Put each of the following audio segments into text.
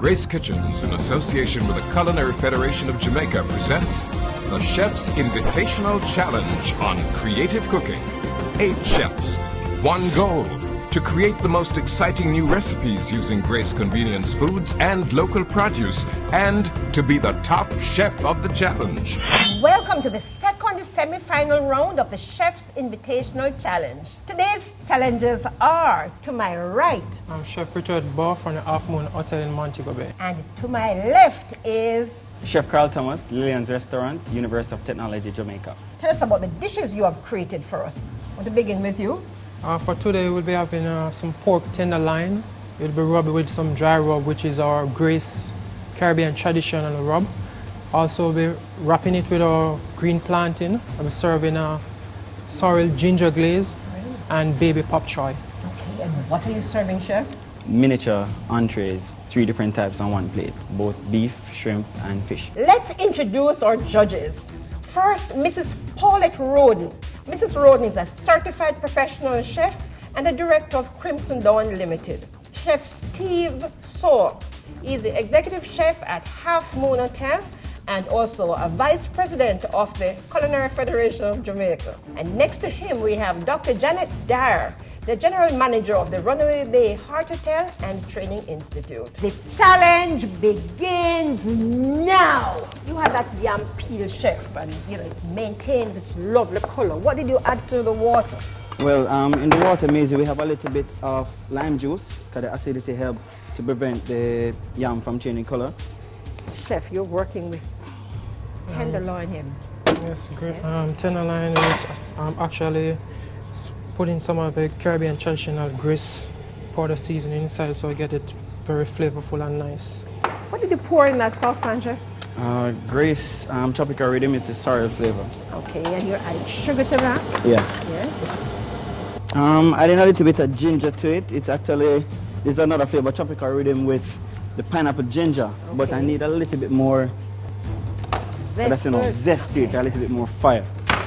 Grace Kitchens, in association with the Culinary Federation of Jamaica, presents the Chef's Invitational Challenge on Creative Cooking. 8 chefs, 1 goal: to create the most exciting new recipes using Grace Convenience Foods and local produce, and to be the top chef of the challenge. Welcome to the second semi-final round of the Chef's Invitational Challenge. Today's challengers are, to my right, I'm Chef Richard Baugh from the Half Moon Hotel in Montego Bay. And to my left is Chef Karl Thomas, Lillian's Restaurant, University of Technology, Jamaica. Tell us about the dishes you have created for us. I want to begin with you. For today, we'll be having some pork tenderloin. We'll be rubbed with some dry rub, which is our Grace Caribbean traditional rub. Also, we'll be wrapping it with our green plantain. I'll be serving a Sorrel Ginger Glaze and baby Pak Choi. Okay, and what are you serving, Chef? Miniature Entrees, 3 different types on one plate, both beef, shrimp, and fish. Let's introduce our judges. First, Mrs. Paulette Roden. Mrs. Roden is a certified professional chef and the director of Crimson Dawn Limited. Chef Steve Saw is the executive chef at Half Moon Hotel and also a vice president of the Culinary Federation of Jamaica. And next to him, we have Dr. Janet Dyer, the general manager of the Runaway Bay Heart Hotel and Training Institute. The challenge begins now. You have that yam peel, chef, and it maintains its lovely color. What did you add to the water? Well, in the water, Maisie, we have a little bit of lime juice, because the acidity helps to prevent the yam from changing color. Chef, you're working with tenderloin here. Yes, great. Tenderloin is actually putting some of the Caribbean traditional Grace powder seasoning inside, so you get it very flavorful and nice. What did you pour in that saucepan, Chef? Grace tropical rhythm, it's a sorrel flavor. Okay, and you're adding sugar to that? Yeah. Yes. Adding a little bit of ginger to it. It's actually, there's another flavor, tropical rhythm with the pineapple ginger, okay. But I need a little bit more zest to it, a little bit more fire.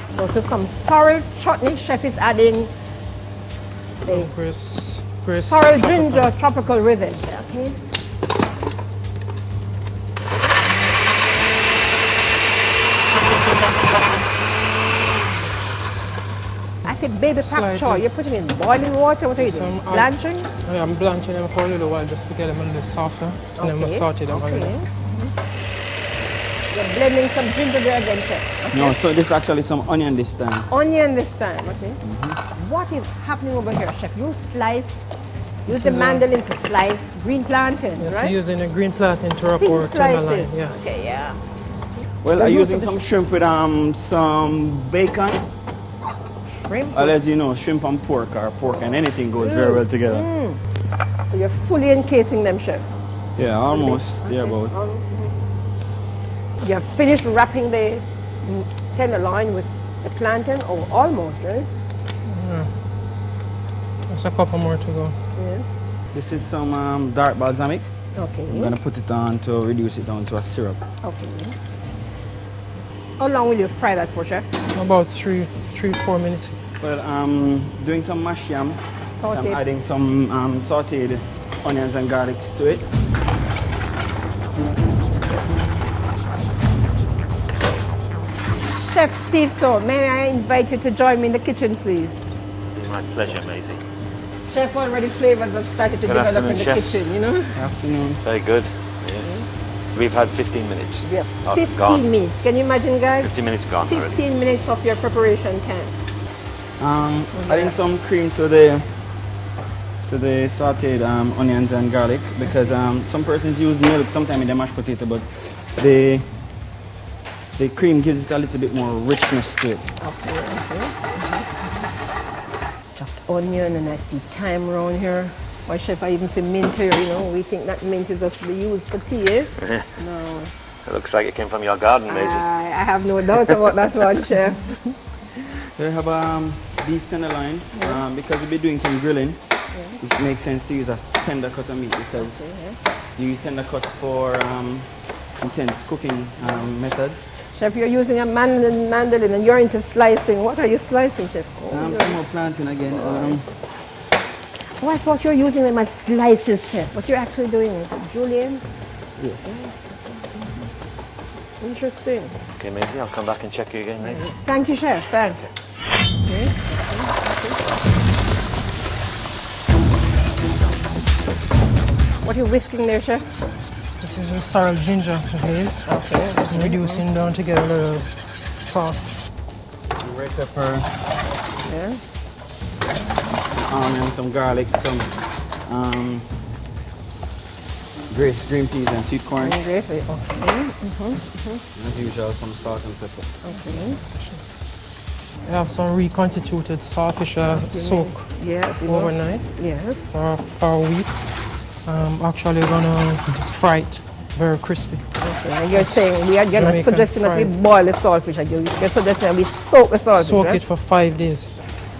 So to some sorrel chutney, Chef is adding the Grace Sorrel Ginger Tropical Rhythm. Okay. I said baby Pak Choi, you're putting in boiling water. What are you doing? Blanching? I'm blanching them for a little while just to get them a little softer, and then we'll saute them a little. You're blending some ginger there again, Chef. Okay. No, so this is actually some onion this time. Onion this time, okay. What is happening over here, Chef? You use the mandolin to slice green plantain, yes, right? Using a green plantain to wrap our tenderloin, yes. Okay, yeah. Well, I'm using some shrimp with some bacon. Shrimp? I'll let you know, shrimp and pork, or pork and anything goes very well together. So you're fully encasing them, Chef? Yeah, almost. Okay. About. You have finished wrapping the tenderloin with the plantain, or almost, right? Yeah. There's a couple more to go. Yes. This is some dark balsamic. Okay. I'm gonna put it on to reduce it down to a syrup. Okay. How long will you fry that for, Chef? About 3-4 minutes. Well, I'm doing some mashed yam. I'm adding some sauteed onions and garlics to it. Chef Steve, so may I invite you to join me in the kitchen, please? My pleasure, Maisie. Chef, already flavors have started to develop in the kitchen, you know? Good afternoon. Very good, yes. We've had 15 minutes. We have 15 minutes. Can you imagine, guys? 15 minutes gone 15 already. minutes of your preparation time. Adding some cream to the sauteed onions and garlic, because some persons use milk sometimes in the mashed potato, but the cream gives it a little bit more richness to it. Okay. Chopped onion, and I see thyme around here. Why, Chef, I even see mint here, we think that mint is just to be used for tea, eh? No. It looks like it came from your garden, Maisie. I have no doubt about that one, Chef. We have beef tenderloin, because we'll be doing some grilling. It makes sense to use a tender cut of meat, because you use tender cuts for intense cooking methods. Chef, you're using a mandolin and you're into slicing. What are you slicing, Chef? Some more plantain again. Oh, I thought you were using them as slices, Chef. What you're actually doing is julienne? Yes. Interesting. Okay, Maisie, I'll come back and check you again later. Thank you, Chef. Thanks. Okay. What are you whisking there, Chef? This is a Sorrel Ginger Glaze. Okay. I'm reducing down to get a little sauce. Red pepper, Yeah. onion, some garlic, some green peas and sweet corn. Okay. Okay. As usual, some salt and pepper. Okay. I have some reconstituted saltfish soak Yes. overnight Yes. for a week. I'm actually gonna fry it very crispy. Okay. And you're saying you're not Jamaican suggesting that we fried. boil the saltfish. You're suggesting that we soak the saltfish. Soak right? it for 5 days.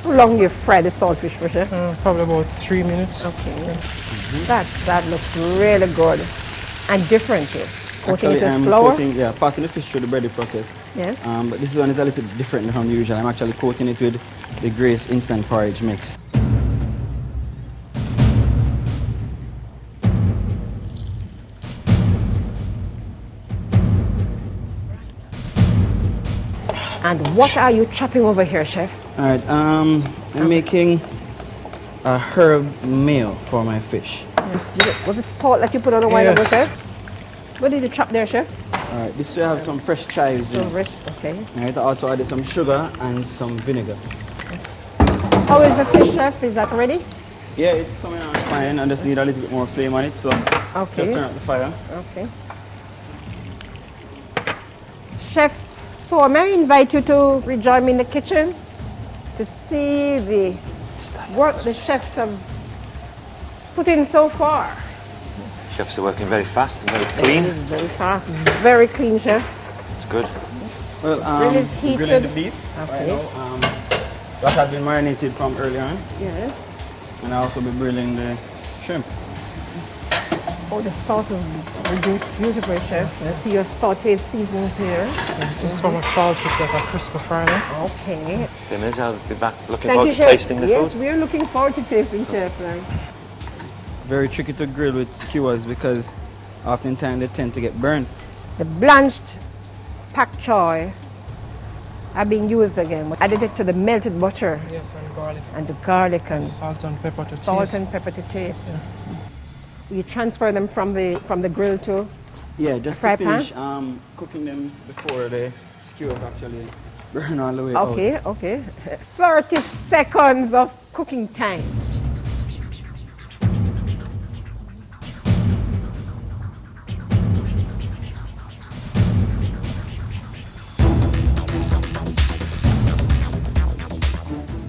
How long do you fry the saltfish for, Chef? Probably about 3 minutes. Okay. That looks really good and different too. Coating it with flour. Passing the fish through the breading process. Yes. But this one is a little different from the usual. I'm actually coating it with the Grace instant porridge mix. And what are you chopping over here, Chef? All right, I'm making a herb meal for my fish. Yes. Was it salt that you put on the wine, Yes. Chef? What did you chop there, Chef? All right, this way I have some fresh chives in So it. rich. Okay. All right, I also added some sugar and some vinegar. How is the fish, Chef? Is that ready? Yeah, it's coming out fine. I just need a little bit more flame on it, so Okay. just turn up the fire. Okay. Chef, so may I invite you to rejoin me in the kitchen to see the work the chefs have put in so far. Chefs are working very fast and very clean. Very fast, very clean, Chef. It's good. Well, Grill is grilling heated. the beef Okay. right now. That had been marinated from earlier on, Yes. and I'll also be grilling the shrimp. Oh, the sauce is reduced beautifully, Chef. I see your sauteed seasonings here. This is from a saltfish that are crispy fried. Okay. Okay, Maisie, I'll be back looking Thank forward you, to Chef. tasting the Yes, food. we are looking forward to tasting, Chef. Very tricky to grill with skewers because oftentimes they tend to get burned. The blanched Pak Choi are being used again. We added it to the melted butter Yes, and garlic. and the garlic and Salt and pepper to salt taste. and pepper to taste. You transfer them from the grill to Yeah, just fry to finish cooking them before the skewers actually burn all the way out. okay, okay. 30 seconds of cooking time.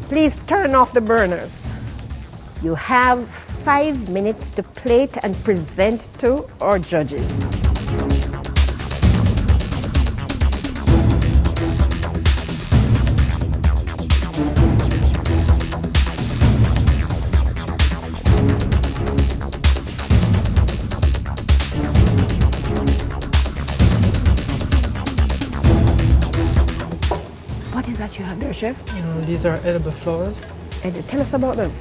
Please turn off the burners. You have 5 minutes to plate and present to our judges. What is that you have there, Chef? These are edible flowers. And tell us about them.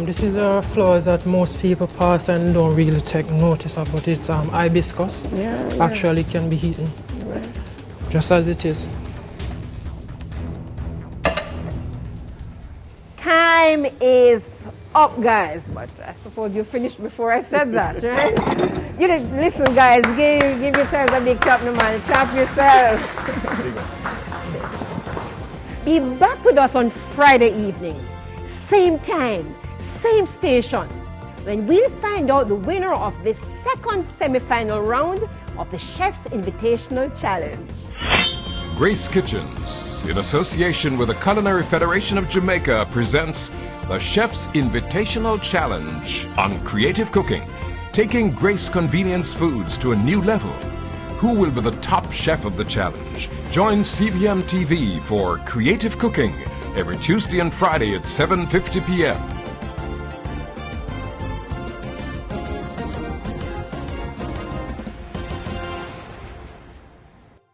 This is flowers that most people pass and don't really take notice of, but it's hibiscus. Yeah. Actually can be eaten just as it is. Time is up, guys. But I suppose you finished before I said that, right? You didn't listen, guys. Give yourselves a big clap, no man. Clap yourselves. Be back with us on Friday evening, same time, same station, when we'll find out the winner of this second semi-final round of the Chef's Invitational Challenge. Grace Kitchens, in association with the Culinary Federation of Jamaica, presents the Chef's Invitational Challenge on creative cooking, taking Grace Convenience Foods to a new level. Who will be the top chef of the challenge? Join CBM TV for Creative Cooking every Tuesday and Friday at 7:50 p.m.